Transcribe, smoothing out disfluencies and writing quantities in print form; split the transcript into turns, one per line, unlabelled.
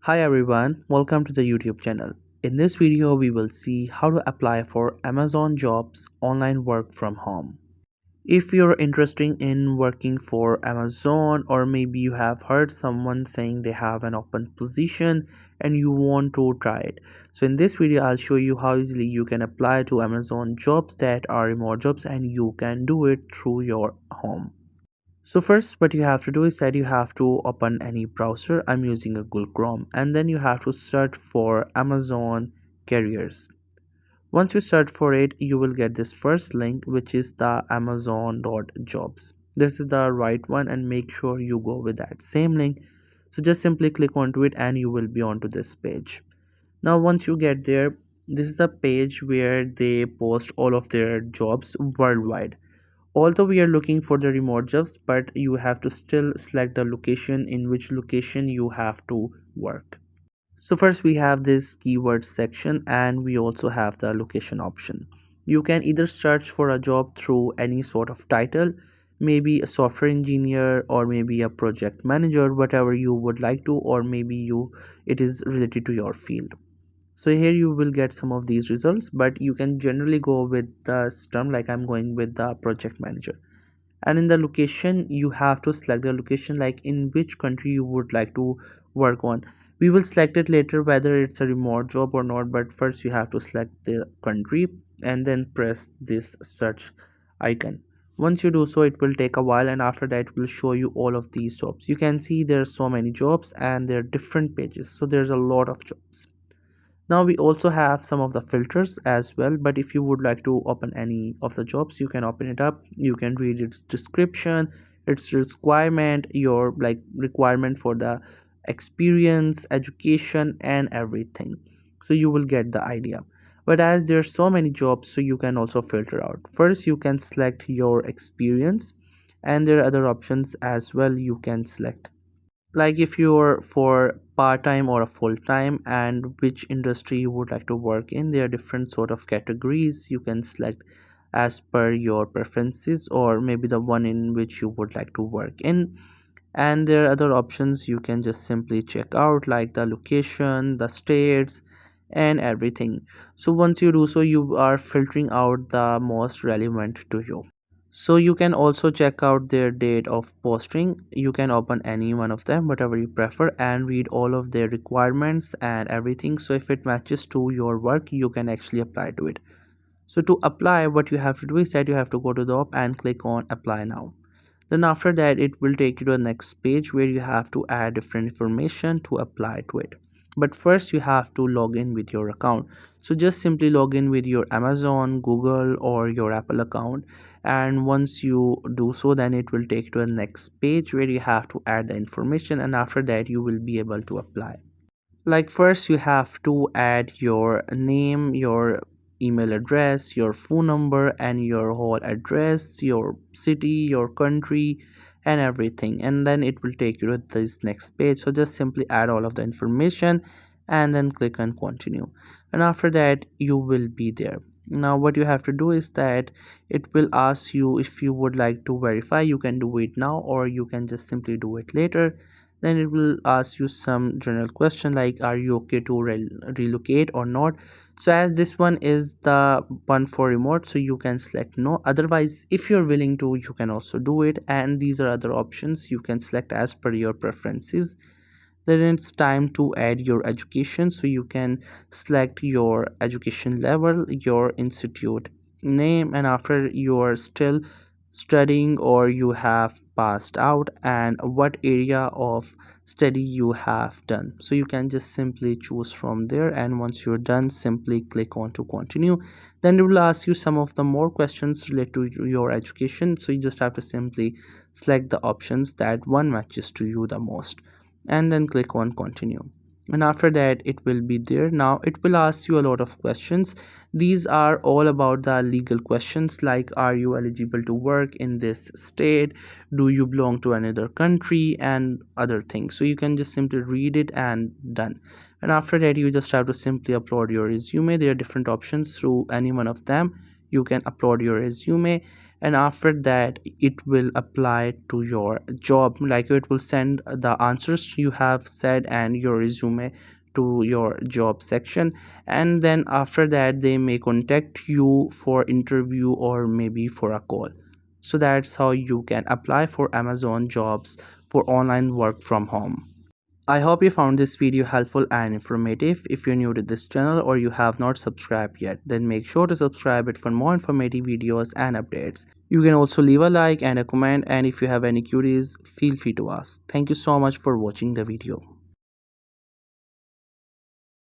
Hi everyone, welcome to the YouTube channel. In this video, we will see how to apply for Amazon jobs online work from home. If you're interested in working for Amazon, or maybe you have heard someone saying they have an open position and you want to try it. So in this video, I'll show you how easily you can apply to Amazon jobs that are remote jobs and you can do it through your home. So first what you have to do is that you have to open any browser. I'm using a Google Chrome, and then you have to search for Amazon careers. Once you search for it, you will get this first link, which is the amazon.jobs. This is the right one, and make sure you go with that same link. So just simply click onto it and you will be onto this page. Now once you get there, this is the page where they post all of their jobs worldwide. Although we are looking for the remote jobs, but you have to still select the location in which location you have to work. So first we have this keyword section, and we also have the location option. You can either search for a job through any sort of title, maybe a software engineer or maybe a project manager, whatever you would like to, or maybe you it is related to your field. So here you will get some of these results, but you can generally go with the term, like I'm going with the project manager. And in the location, you have to select the location, like in which country you would like to work on. We will select it later whether it's a remote job or not, but first you have to select the country and then press this search icon. Once you do so, it will take a while, and after that it will show you all of these jobs. You can see there are so many jobs and there are different pages, so there's a lot of jobs. Now we also have some of the filters as well, but if you would like to open any of the jobs, you can open it up. You can read its description, its requirement, your like requirement for the experience, education, and everything. So you will get the idea. But as there are so many jobs, so you can also filter out. First you can select your experience, and there are other options as well you can select, like if you're for part-time or a full-time and which industry you would like to work in. There are different sort of categories you can select as per your preferences, or maybe the one in which you would like to work in. And there are other options you can just simply check out, like the location, the states, and everything. So once you do so, you are filtering out the most relevant to you. So you can also check out their date of posting. You can open any one of them, whatever you prefer, and read all of their requirements and everything. So if it matches to your work, you can actually apply to it. So to apply, what you have to do is that you have to go to the app and click on apply now. Then after that, it will take you to the next page where you have to add different information to apply to it. But first you have to log in with your account. So just simply log in with your Amazon, Google, or your Apple account. And once you do so, then it will take you to the next page where you have to add the information, and after that you will be able to apply. Like first you have to add your name, your email address, your phone number, and your whole address, your city, your country, and everything, and then it will take you to this next page. So just simply add all of the information and then click on continue, and after that you will be there. Now what you have to do is that it will ask you if you would like to verify. You can do it now or you can just simply do it later. Then it will ask you some general question like, are you okay to relocate or not? So as this one is the one for remote, so you can select no. Otherwise, if you're willing to, you can also do it, and these are other options you can select as per your preferences. Then it's time to add your education, so you can select your education level, your institute name, and after you are still studying or you have passed out, and what area of study you have done. So you can just simply choose from there, and once you're done, simply click on to continue. Then it will ask you some of the more questions related to your education, so you just have to simply select the options that one matches to you the most, and then click on continue. And after that it will be there. Now it will ask you a lot of questions. These are all about the legal questions, like, are you eligible to work in this state, do you belong to another country, and other things. So you can just simply read it and done. And after that you just have to simply upload your resume. There are different options. Through any one of them you can upload your resume, and after that it will apply to your job, like it will send the answers you have said and your resume to your job section, and then after that they may contact you for interview or maybe for a call. So that's how you can apply for Amazon jobs for online work from home. I hope you found this video helpful and informative. If you're new to this channel or you have not subscribed yet, then make sure to subscribe it for more informative videos and updates. You can also leave a like and a comment, and if you have any queries, feel free to ask. Thank you so much for watching the video.